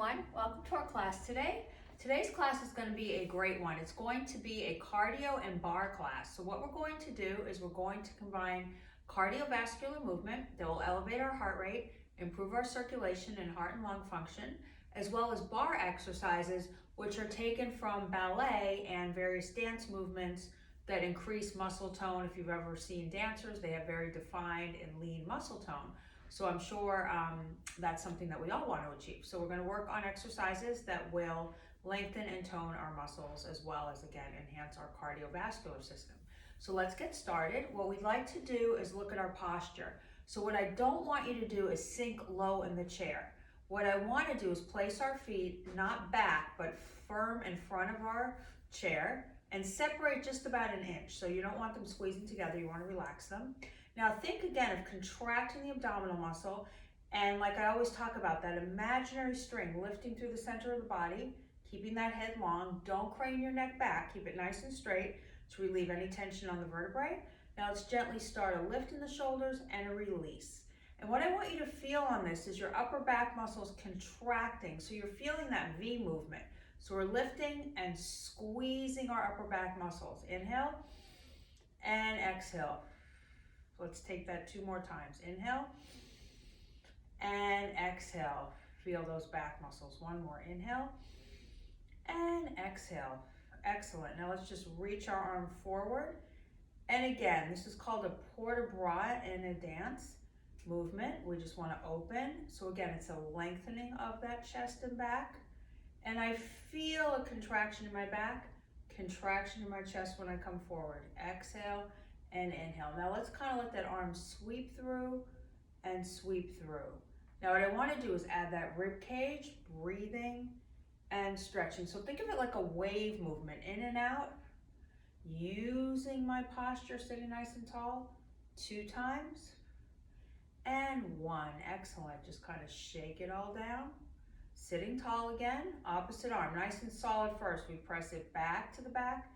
everyone. Welcome to our class today. Today's class is going to be a great one. It's going to be a cardio and bar class. So what we're going to do is we're going to combine cardiovascular movement that will elevate our heart rate, improve our circulation and heart and lung function, as well as bar exercises, which are taken from ballet and various dance movements that increase muscle tone. If you've ever seen dancers, they have very defined and lean muscle tone. So I'm sure that's something that we all want to achieve. So we're going to work on exercises that will lengthen and tone our muscles, as well as, again, enhance our cardiovascular system. So let's get started. What we'd like to do is look at our posture. So what I don't want you to do is sink low in the chair. What I want to do is place our feet not back, but firm in front of our chair and separate just about an inch. So you don't want them squeezing together, you want to relax them. Now think again of contracting the abdominal muscle, and like I always talk about, that imaginary string lifting through the center of the body, keeping that head long. Don't crane your neck back, keep it nice and straight to relieve any tension on the vertebrae. Now let's gently start a lift in the shoulders and a release. And what I want you to feel on this is your upper back muscles contracting, so you're feeling that V movement. So we're lifting and squeezing our upper back muscles. Inhale and exhale. Let's take that 2 more times. Inhale and exhale. Feel those back muscles. 1 more. Inhale and exhale. Excellent. Now let's just reach our arm forward. And again, this is called a port de bras in a dance movement. We just want to open. So again, it's a lengthening of that chest and back. And I feel a contraction in my back, contraction in my chest when I come forward. Exhale and inhale. Now let's kind of let that arm sweep through and sweep through. Now what I want to do is add that rib cage, breathing and stretching. So think of it like a wave movement, in and out, using my posture, sitting nice and tall. 2 times and 1. Excellent. Just kind of shake it all down. Sitting tall again, opposite arm, nice and solid first. We press it back to the back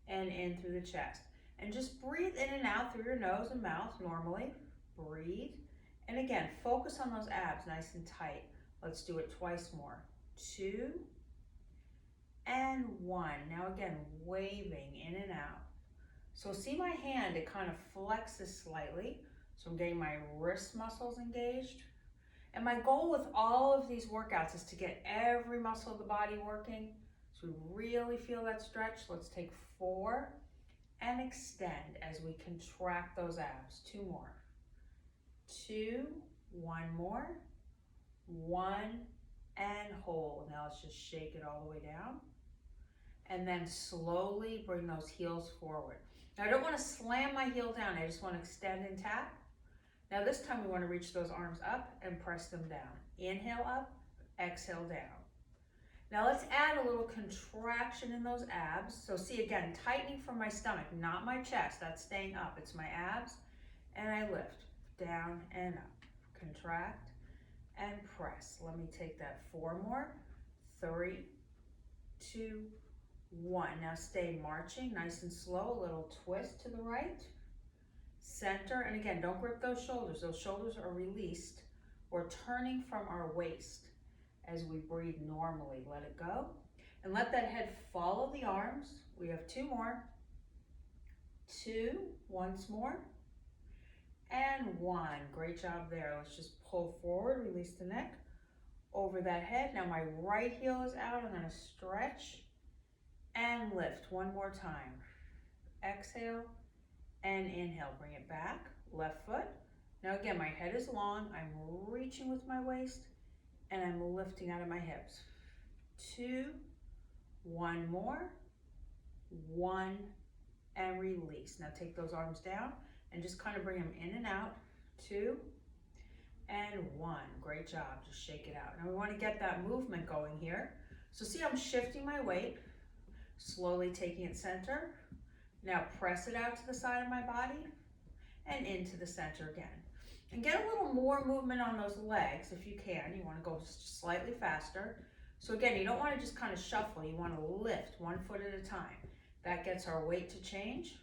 and in through the chest. And just breathe in and out through your nose and mouth normally. Breathe. And again, focus on those abs nice and tight. Let's do it twice more. 2 and 1. Now again, waving in and out. So see my hand, it kind of flexes slightly. So I'm getting my wrist muscles engaged. And my goal with all of these workouts is to get every muscle of the body working. So we really feel that stretch. Let's take 4 and extend as we contract those abs. 2 more. 2, 1 more. 1 and hold. Now let's just shake it all the way down. And then slowly bring those heels forward. Now I don't want to slam my heel down. I just want to extend and tap. Now this time we want to reach those arms up and press them down. Inhale up, exhale down. Now let's add a little contraction in those abs. So see again, tightening from my stomach, not my chest. That's staying up. It's my abs. And I lift down and up. Contract and press. Let me take that 4 more. 3, 2, 1. Now stay marching nice and slow. A little twist to the right. Center, and again, don't grip those shoulders. Those shoulders are released. We're turning from our waist as we breathe normally. Let it go. And let that head follow the arms. We have 2 more. 2, once more. And 1. Great job there. Let's just pull forward, release the neck over that head. Now my right heel is out. I'm going to stretch and lift 1 more time. Exhale and inhale, bring it back, left foot. Now again, my head is long, I'm reaching with my waist, and I'm lifting out of my hips. 2, 1 more, 1, and release. Now take those arms down and just kind of bring them in and out. 2 and 1, great job, just shake it out. Now we want to get that movement going here. So see, I'm shifting my weight, slowly taking it center. Now press it out to the side of my body and into the center again. And get a little more movement on those legs if you can. You want to go slightly faster. So again, you don't want to just kind of shuffle. You want to lift 1 foot at a time. That gets our weight to change.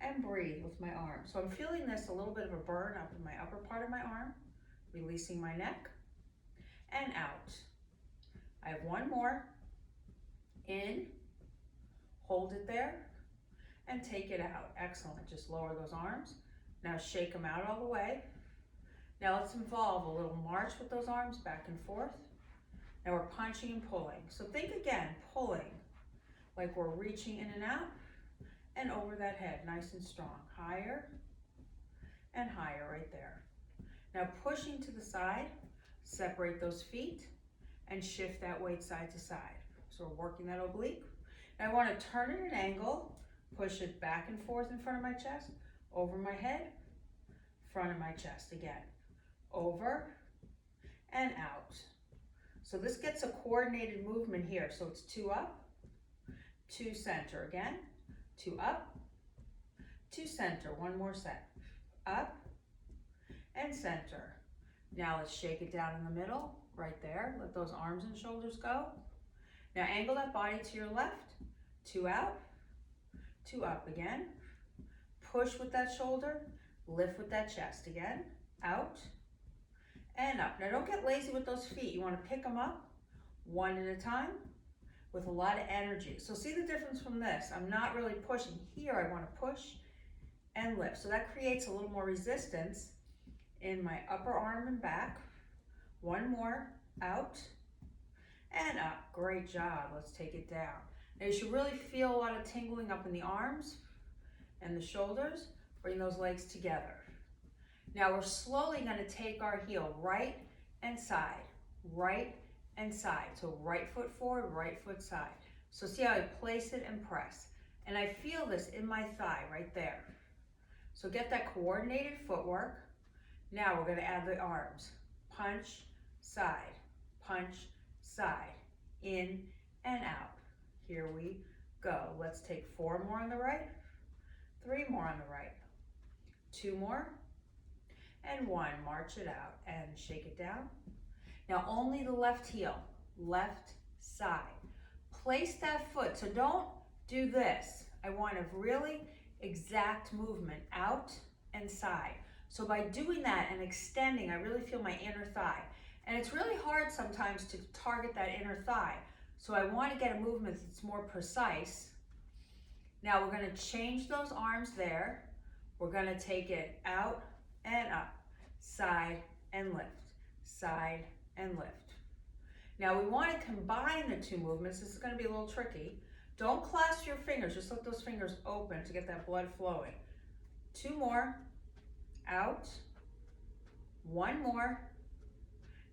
And breathe with my arm. So I'm feeling this, a little bit of a burn up in my upper part of my arm. Releasing my neck and out. I have one more. In, hold it there, and take it out. Excellent. Just lower those arms. Now shake them out all the way. Now let's involve a little march with those arms back and forth. Now we're punching and pulling. So think again, pulling, like we're reaching in and out and over that head, nice and strong. Higher and higher right there. Now pushing to the side, separate those feet and shift that weight side to side. So we're working that oblique. Now I want to turn it at an angle, push it back and forth in front of my chest, over my head, front of my chest again. Over and out. So this gets a coordinated movement here. So it's 2 up, 2 center again, 2 up, 2 center, one more set. Up and center. Now let's shake it down in the middle, right there. Let those arms and shoulders go. Now angle that body to your left, 2 out, 2 up again. Push with that shoulder, lift with that chest again, out and up. Now don't get lazy with those feet. You want to pick them up one at a time with a lot of energy. So see the difference from this. I'm not really pushing. Here I want to push and lift. So that creates a little more resistance in my upper arm and back. One more, out and up. Great job. Let's take it down. Now you should really feel a lot of tingling up in the arms and the shoulders. Bring those legs together. Now we're slowly going to take our heel right and side, right and side. So right foot forward, right foot side. So see how I place it and press. And I feel this in my thigh right there. So get that coordinated footwork. Now we're going to add the arms. Punch, side, in and out. Here we go. Let's take 4 more on the right, 3 more on the right, 2 more, and 1. March it out and shake it down. Now only the left heel, left side. Place that foot, so don't do this. I want a really exact movement out and side. So by doing that and extending, I really feel my inner thigh. And it's really hard sometimes to target that inner thigh. So I want to get a movement that's more precise. Now we're going to change those arms there. We're going to take it out and up, side and lift, side and lift. Now we want to combine the 2 movements. This is going to be a little tricky. Don't clasp your fingers, just let those fingers open to get that blood flowing. 2 more, out, 1 more.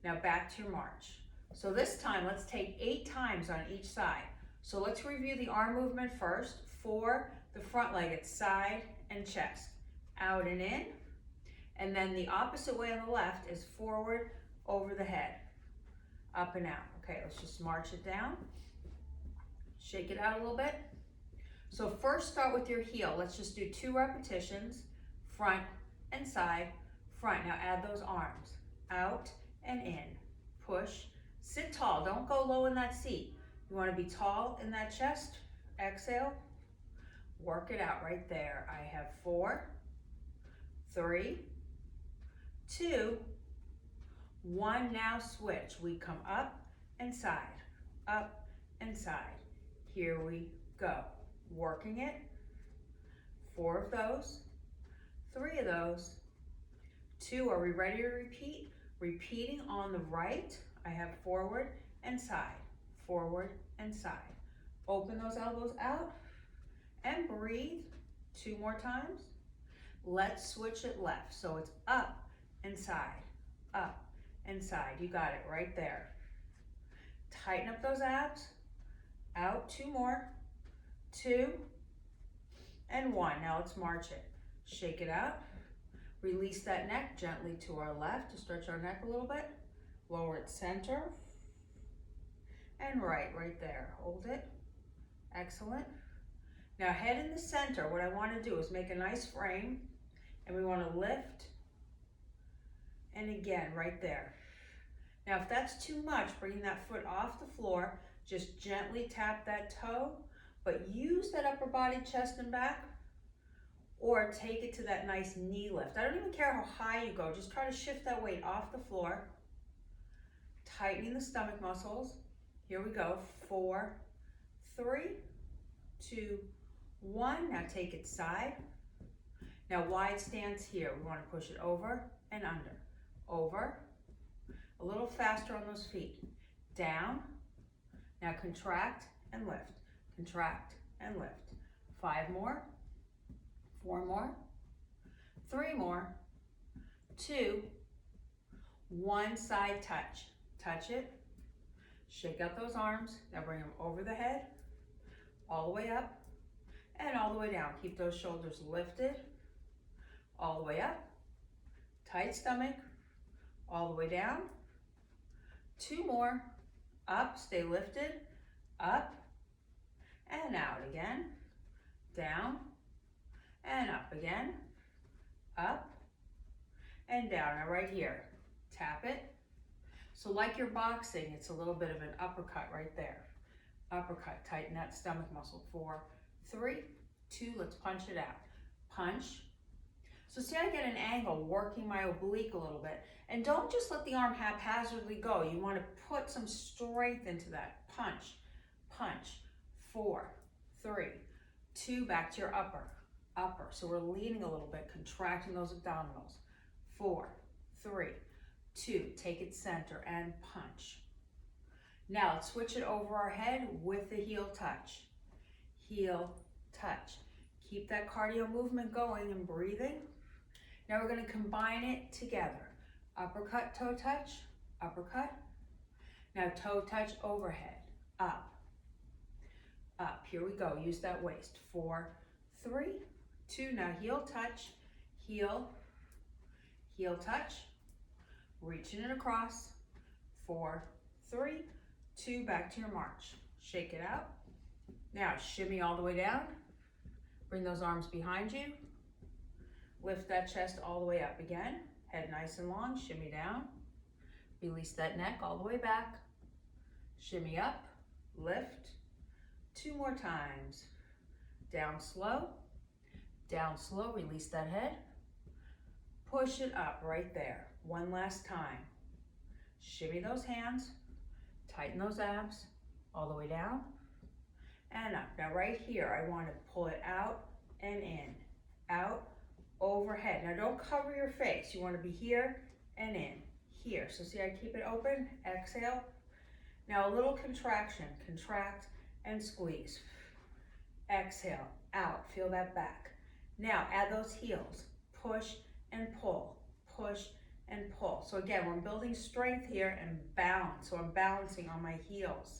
Now back to your march. So this time, let's take 8 times on each side. So let's review the arm movement first. For the front leg, it's side and chest, out and in. And then the opposite way on the left is forward, over the head, up and out. Okay, let's just march it down. Shake it out a little bit. So first start with your heel. Let's just do 2 repetitions, front and side, front. Now add those arms, out and in, push, sit tall, don't go low in that seat. You want to be tall in that chest, exhale, work it out right there. I have 4, 3, 2, 1, now switch. We come up and side, up and side. Here we go, working it, 4 of those, 3 of those, 2, are we ready to repeat? Repeating on the right, I have forward and side, forward and side. Open those elbows out and breathe 2 more times. Let's switch it left. So it's up and side, up and side. You got it right there. Tighten up those abs, out 2 more, 2 and 1. Now let's march it. Shake it out. Release that neck gently to our left to stretch our neck a little bit. Lower it center and right there. Hold it. Excellent. Now head in the center. What I want to do is make a nice frame and we want to lift and again right there. Now if that's too much, bringing that foot off the floor, just gently tap that toe, but use that upper body, chest and back, or take it to that nice knee lift. I don't even care how high you go, just try to shift that weight off the floor, tightening the stomach muscles, Here we go. 4, 3, 2, 1. Now take it side. Now wide stance here. We want to push it over and under. Over. A little faster on those feet. Down. Now contract and lift. Contract and lift. 5 more. 4 more. 3 more. 2. 1 side touch. Touch it. Shake out those arms. Now bring them over the head, all the way up, and all the way down. Keep those shoulders lifted, all the way up. Tight stomach, all the way down. 2 more. Up, stay lifted, up, and out again. Down, and up again. Up, and down. Now right here, tap it. So like you're boxing, it's a little bit of an uppercut right there. Uppercut, tighten that stomach muscle. 4, 3, 2, let's punch it out. Punch. So see, I get an angle working my oblique a little bit. And don't just let the arm haphazardly go. You want to put some strength into that. Punch, punch. 4, 3, 2, back to your upper, upper. So we're leaning a little bit, contracting those abdominals. 4, 3, 2, take it center and punch. Now let's switch it over our head with the heel touch. Heel touch. Keep that cardio movement going and breathing. Now we're going to combine it together. Uppercut, toe touch, uppercut. Now toe touch overhead, up, up. Here we go, use that waist. 4, 3, 2, now heel touch, heel, heel touch. Reaching it across. 4, 3, 2, back to your march. Shake it out. Now shimmy all the way down. Bring those arms behind you. Lift that chest all the way up again. Head nice and long, shimmy down. Release that neck all the way back. Shimmy up, lift. 2 more times. Down slow, release that head. Push it up right there. 1 last time. Shimmy those hands, tighten those abs, all the way down and up. Now right here, I want to pull it out and in, out, overhead. Now don't cover your face. You want to be here and in, here. So see, I keep it open, exhale. Now a little contraction, contract and squeeze. Exhale, out, feel that back. Now add those heels, push and pull, push and pull. So again, we're building strength here and balance. So I'm balancing on my heels.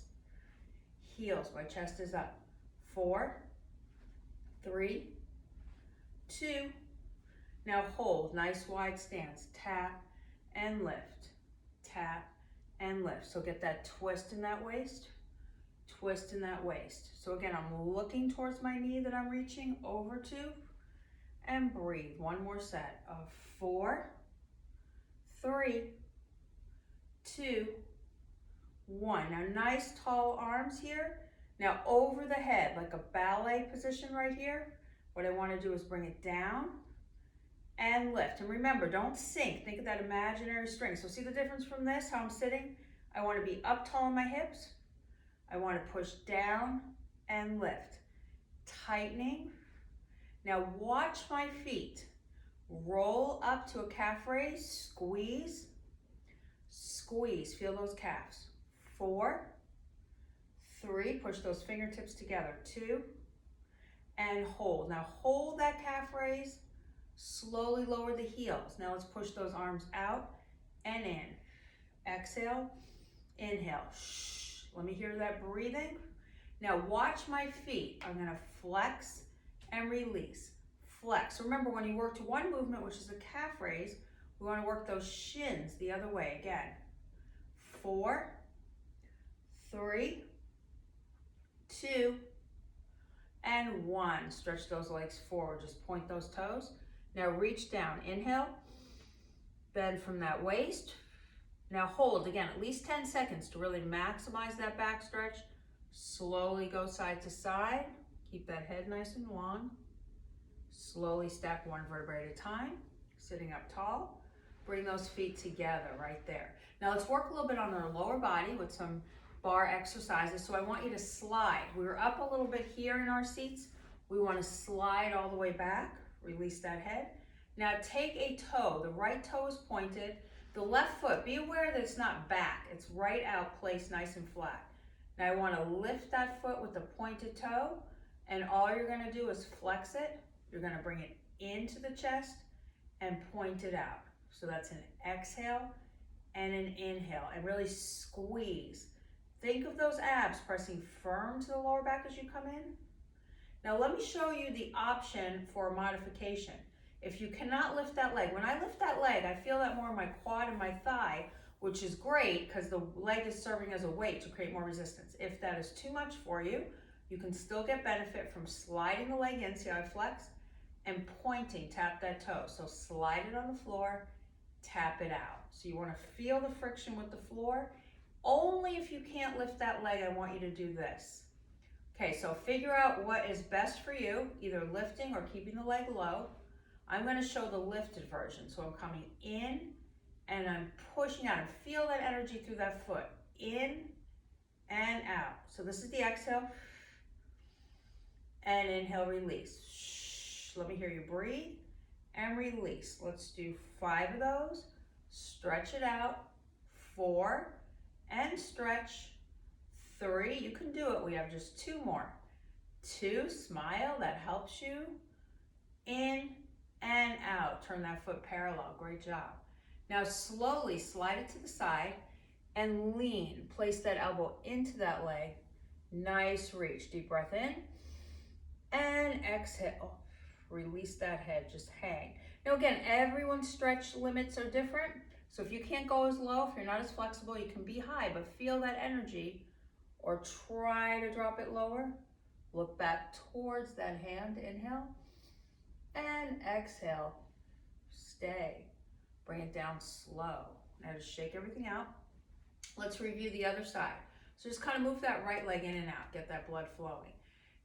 Heels, my chest is up. 4, 3, 2. Now hold, nice wide stance. Tap and lift, tap and lift. So get that twist in that waist, twist in that waist. So again, I'm looking towards my knee that I'm reaching over to, and breathe. 1 more set of 4, 3, 2, 1. Now nice tall arms here. Now over the head, like a ballet position right here. What I want to do is bring it down and lift. And remember, don't sink. Think of that imaginary string. So see the difference from this, how I'm sitting? I want to be up tall in my hips. I want to push down and lift. Tightening. Now watch my feet. Roll up to a calf raise, squeeze, squeeze, feel those calves. 4, 3, push those fingertips together. 2, and hold. Now hold that calf raise, slowly lower the heels. Now let's push those arms out and in. Exhale, inhale. Shh. Let me hear that breathing. Now watch my feet. I'm gonna flex and release. Flex. Remember, when you work to one movement, which is a calf raise, we want to work those shins the other way again. 4, 3, 2, and 1. Stretch those legs forward. Just point those toes. Now reach down. Inhale. Bend from that waist. Now hold again at least 10 seconds to really maximize that back stretch. Slowly go side to side. Keep that head nice and long. Slowly stack 1 vertebrae at a time, sitting up tall. Bring those feet together right there. Now let's work a little bit on our lower body with some bar exercises. So I want you to slide. We were up a little bit here in our seats. We want to slide all the way back. Release that head. Now take a toe. The right toe is pointed. The left foot, be aware that it's not back. It's right out, placed nice and flat. Now I want to lift that foot with the pointed toe, and all you're going to do is flex it. You're going to bring it into the chest and point it out. So that's an exhale and an inhale, and really squeeze. Think of those abs pressing firm to the lower back as you come in. Now let me show you the option for a modification. If you cannot lift that leg, when I lift that leg, I feel that more in my quad and my thigh, which is great because the leg is serving as a weight to create more resistance. If that is too much for you, you can still get benefit from sliding the leg in, see how I flex, and pointing, tap that toe. So slide it on the floor, tap it out. So you want to feel the friction with the floor. Only if you can't lift that leg, I want you to do this. Okay, so figure out what is best for you, either lifting or keeping the leg low. I'm going to show the lifted version. So I'm coming in and I'm pushing out, and feel that energy through that foot, in and out. So this is the exhale, and inhale, release. Shh, let me hear you breathe and release. Let's do 5 of those. Stretch it out. 4 and stretch. 3, you can do it. We have just 2 more. 2, smile, that helps you. In and out. Turn that foot parallel. Great job. Now slowly slide it to the side and lean. Place that elbow into that leg. Nice reach. Deep breath in and exhale. Release that head. Just hang. Now again, everyone's stretch limits are different. So if you can't go as low, if you're not as flexible, you can be high, but feel that energy, or try to drop it lower. Look back towards that hand. Inhale and exhale. Stay. Bring it down slow. Now just shake everything out. Let's review the other side. So just kind of move that right leg in and out. Get that blood flowing.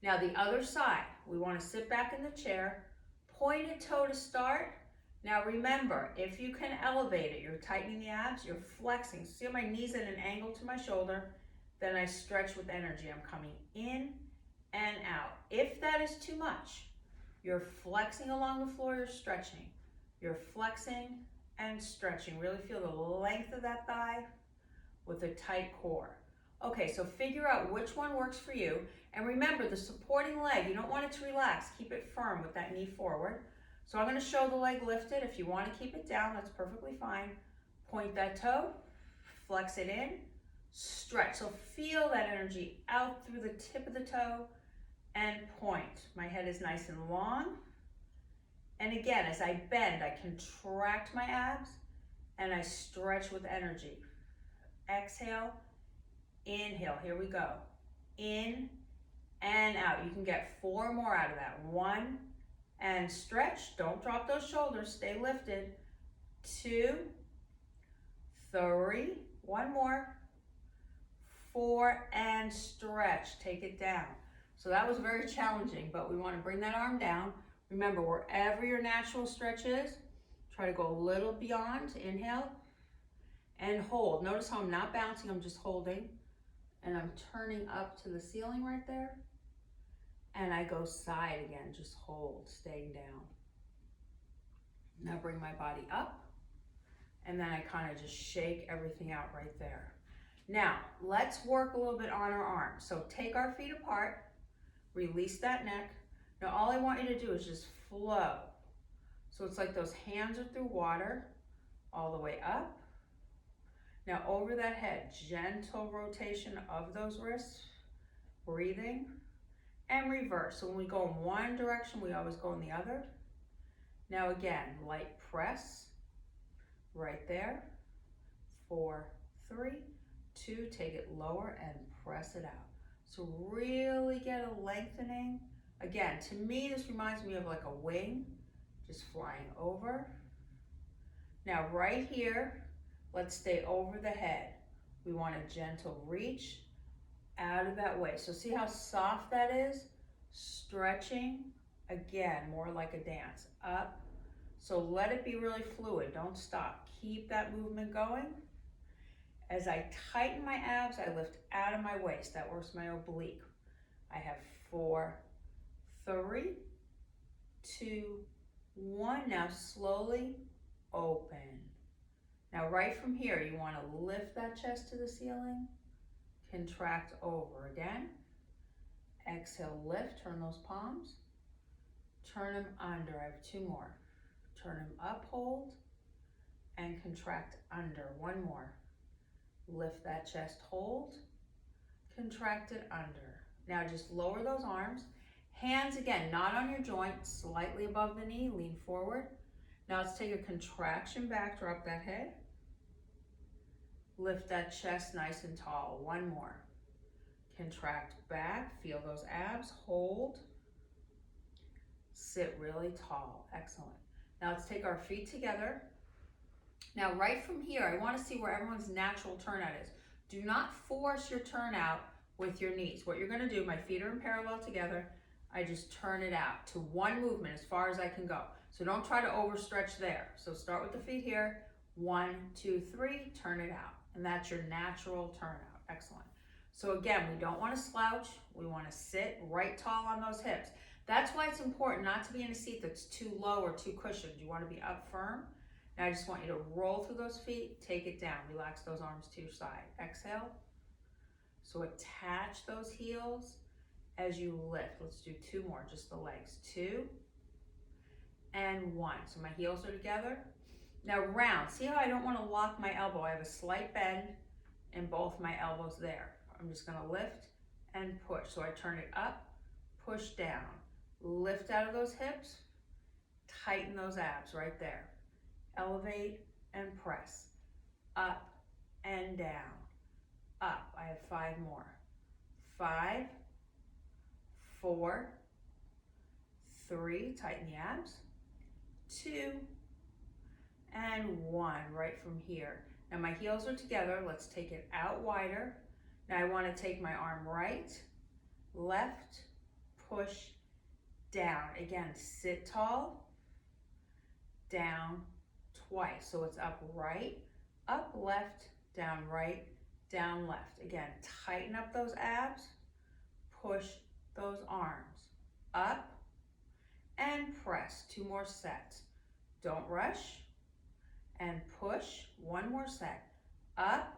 Now the other side, we want to sit back in the chair, pointed toe to start. Now remember, if you can elevate it, you're tightening the abs, you're flexing. See how my knee's at an angle to my shoulder? Then I stretch with energy. I'm coming in and out. If that is too much, you're flexing along the floor, you're stretching. You're flexing and stretching. Really feel the length of that thigh with a tight core. Okay, so figure out which one works for you. And remember, the supporting leg, you don't want it to relax. Keep it firm with that knee forward. So I'm going to show the leg lifted. If you want to keep it down, that's perfectly fine. Point that toe, flex it in, stretch. So feel that energy out through the tip of the toe and point. My head is nice and long. And again, as I bend, I contract my abs and I stretch with energy. Exhale, inhale. Here we go. In and out. You can get 4 more out of that. 1 and stretch. Don't drop those shoulders. Stay lifted. 2, 3. 1 more. 4 and stretch. Take it down. So that was very challenging, but we want to bring that arm down. Remember, wherever your natural stretch is, try to go a little beyond. Inhale and hold. Notice how I'm not bouncing, I'm just holding. And I'm turning up to the ceiling right there. And I go side again, just hold, staying down. Now bring my body up. And then I kind of just shake everything out right there. Now, let's work a little bit on our arms. So take our feet apart, release that neck. Now all I want you to do is just flow. So it's like those hands are through water, all the way up. Now over that head, gentle rotation of those wrists, breathing, and reverse. So when we go in one direction, we always go in the other. Now again, light press, right there. 4, 3, 2, take it lower and press it out. So really get a lengthening. Again, to me, this reminds me of like a wing, just flying over. Now right here, let's stay over the head. We want a gentle reach out of that way. So see how soft that is? Stretching, again, more like a dance, up. So let it be really fluid, don't stop. Keep that movement going. As I tighten my abs, I lift out of my waist. That works my oblique. I have 4, 3, 2, 1. Now slowly open. Now right from here, you want to lift that chest to the ceiling, contract over again. Exhale, lift, turn those palms. Turn them under, I have 2 more. Turn them up, hold, and contract under. 1 more. Lift that chest, hold, contract it under. Now just lower those arms. Hands again, not on your joint, slightly above the knee, lean forward. Now let's take a contraction back, drop that head. Lift that chest nice and tall. 1 more. Contract back, feel those abs, hold. Sit really tall, excellent. Now let's take our feet together. Now right from here, I want to see where everyone's natural turnout is. Do not force your turnout with your knees. What you're going to do, my feet are in parallel together, I just turn it out to 1 movement as far as I can go. So don't try to overstretch there. So start with the feet here, 1, 2, 3, turn it out. And that's your natural turnout, excellent. So again, we don't want to slouch, we want to sit right tall on those hips. That's why it's important not to be in a seat that's too low or too cushioned. You want to be up firm. Now I just want you to roll through those feet, take it down, relax those arms to your side. Exhale. So attach those heels as you lift. Let's do 2 more, just the legs. 2 and 1. So my heels are together. Now round. See how I don't want to lock my elbow? I have a slight bend in both my elbows there. I'm just going to lift and push. So I turn it up, push down. Lift out of those hips, tighten those abs right there. Elevate and press. Up and down. Up. I have 5 more. 5, 4, 3, tighten the abs. 2 and 1 right from here. Now my heels are together. Let's take it out wider. Now I want to take my arm right, left, push, down. Again, sit tall, down twice. So it's up right, up left, down right, down left. Again, tighten up those abs, push those arms, up and press. 2 more sets. Don't rush and push. 1 more set. Up,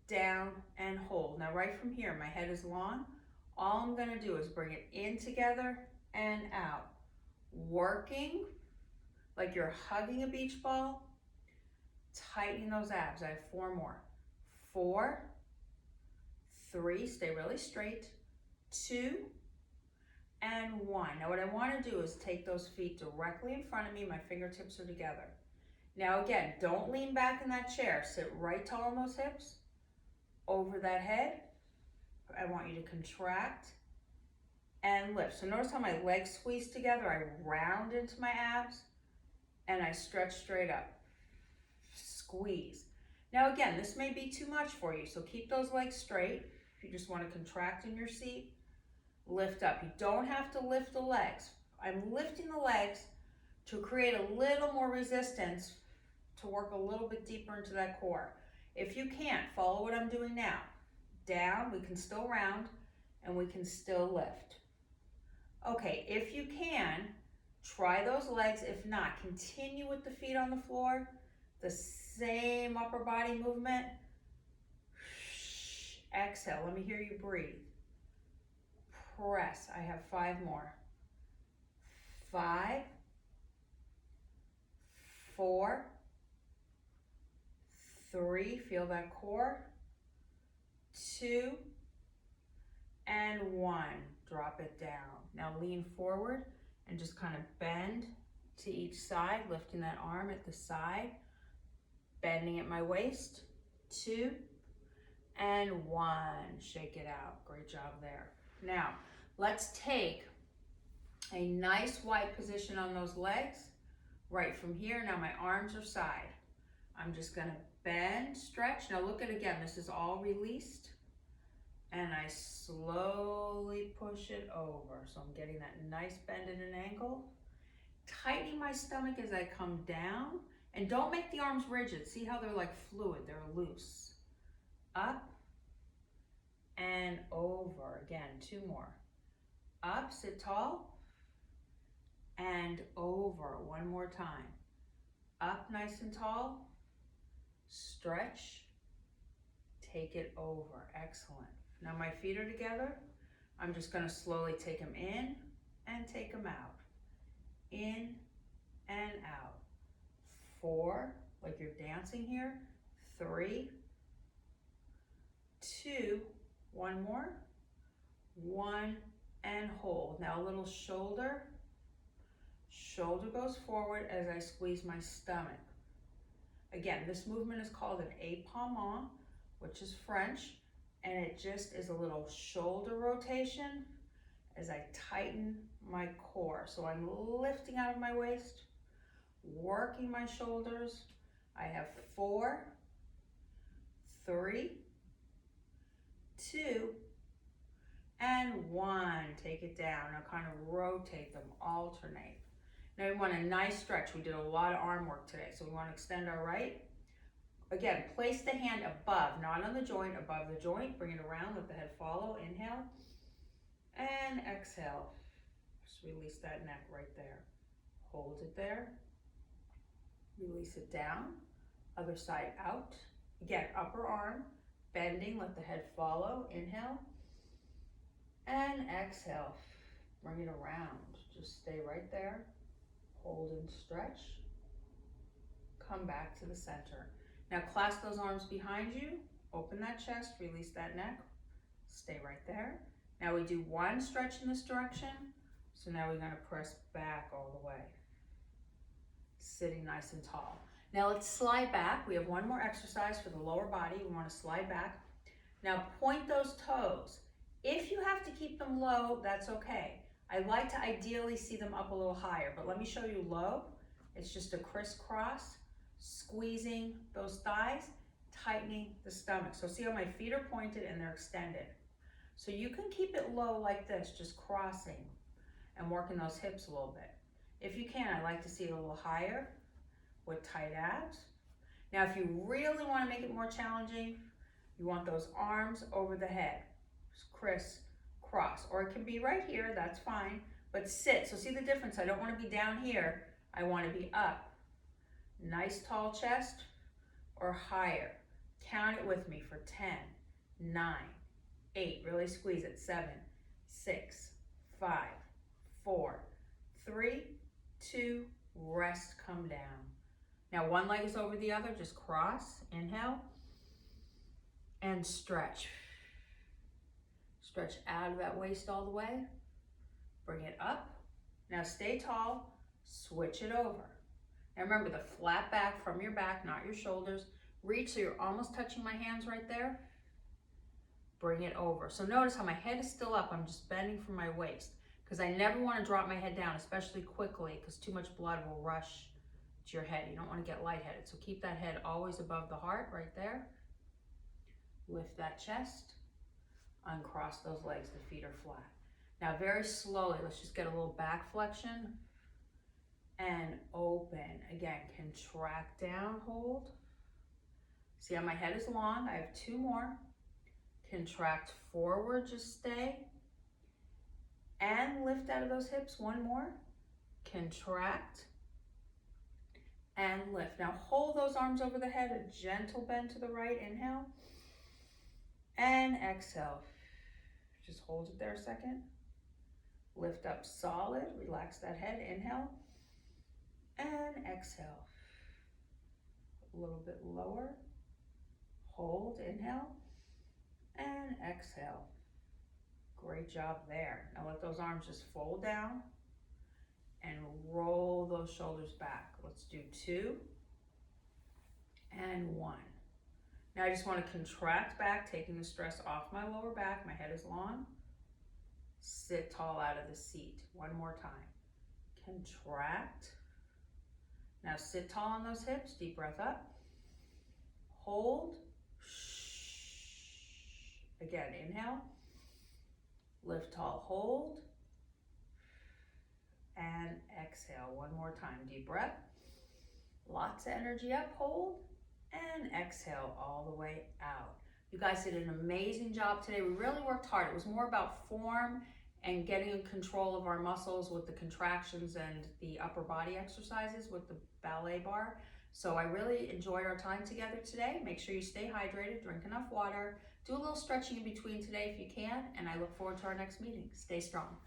down, and hold. Now right from here, my head is long. All I'm going to do is bring it in together and out. Working like you're hugging a beach ball. Tightening those abs. I have 4 more. 4, 3, stay really straight. 2 and 1. Now what I want to do is take those feet directly in front of me. My fingertips are together. Now again, don't lean back in that chair. Sit right tall on those hips. Over that head. I want you to contract and lift. So notice how my legs squeeze together. I round into my abs and I stretch straight up. Squeeze. Now again, this may be too much for you, so keep those legs straight. If you just want to contract in your seat, lift up. You don't have to lift the legs. I'm lifting the legs to create a little more resistance to work a little bit deeper into that core. If you can't, follow what I'm doing now. Down, we can still round, and we can still lift. Okay, if you can, try those legs. If not, continue with the feet on the floor, the same upper body movement. Exhale, let me hear you breathe. Press, I have 5 more. 5, 4, 3, feel that core. 2 and 1, drop it down. Now lean forward and just kind of bend to each side, lifting that arm at the side, bending at my waist. 2 and 1, shake it out. Great job there. Now let's take a nice wide position on those legs right from here. Now my arms are side. I'm just going to bend, stretch. Now look at it again. This is all released. And I slowly push it over. So I'm getting that nice bend at an angle. Tightening my stomach as I come down And don't make the arms rigid. See how they're like fluid, they're loose. Up and over. Again, 2 more. Up, sit tall, and over. 1 more time. Up nice and tall, stretch, take it over. Excellent. Now my feet are together. I'm just going to slowly take them in and take them out. In and out. 4, like you're dancing here. 3, 2, 1 more. 1 and hold. Now a little shoulder. Shoulder goes forward as I squeeze my stomach. Again, this movement is called an épaulement, which is French, and it just is a little shoulder rotation as I tighten my core. So I'm lifting out of my waist, working my shoulders. I have 4, 3, 2, and 1. Take it down. Now kind of rotate them, alternate. Now we want a nice stretch. We did a lot of arm work today, so we want to extend our right. Again, place the hand above, not on the joint, above the joint. Bring it around, let the head follow. Inhale and exhale. Just release that neck right there. Hold it there. Release it down. Other side out. Again, upper arm, bending, let the head follow. Inhale and exhale. Bring it around. Just stay right there. Hold and stretch. Come back to the center. Now clasp those arms behind you. Open that chest. Release that neck. Stay right there. Now we do 1 stretch in this direction. So now we're going to press back all the way. Sitting nice and tall. Now let's slide back. We have 1 more exercise for the lower body. We want to slide back. Now point those toes. If you have to keep them low, that's okay. I like to ideally see them up a little higher, but let me show you low. It's just a crisscross, squeezing those thighs, tightening the stomach. So see how my feet are pointed and they're extended. So you can keep it low like this, just crossing and working those hips a little bit. If you can, I like to see it a little higher with tight abs. Now, if you really want to make it more challenging, you want those arms over the head, just crisscross, or it can be right here, that's fine, but sit. So see the difference? I don't want to be down here, I want to be up. Nice tall chest or higher. Count it with me for 10, 9, 8, really squeeze it, 7, 6, 5, 4, 3, 2, rest, come down. Now 1 leg is over the other, just cross, inhale, and stretch. Stretch out of that waist all the way, bring it up. Now stay tall, switch it over. Now remember the flat back from your back, not your shoulders. Reach so you're almost touching my hands right there. Bring it over. So notice how my head is still up, I'm just bending from my waist because I never want to drop my head down, especially quickly, because too much blood will rush to your head. You don't want to get lightheaded. So keep that head always above the heart right there. Lift that chest. Uncross those legs, the feet are flat. Now very slowly, let's just get a little back flexion and open. Again, contract down, hold. See how my head is long? I have 2 more. Contract forward, just stay. And lift out of those hips, 1 more. Contract and lift. Now hold those arms over the head, a gentle bend to the right, inhale. And exhale. Just hold it there a second. Lift up solid, relax that head, inhale. And exhale. A little bit lower. Hold, inhale. And exhale. Great job there. Now let those arms just fold down and roll those shoulders back. Let's do 2 and 1. Now I just want to contract back, taking the stress off my lower back. My head is long. Sit tall out of the seat. 1 more time. Contract. Now sit tall on those hips. Deep breath up. Hold. Again, inhale. Lift tall, hold. And exhale. 1 more time. Deep breath. Lots of energy up, hold, and exhale all the way out. You guys did an amazing job today. We really worked hard. It was more about form and getting in control of our muscles with the contractions and the upper body exercises with the ballet bar. So I really enjoyed our time together today. Make sure you stay hydrated, drink enough water, do a little stretching in between today if you can, and I look forward to our next meeting. Stay strong.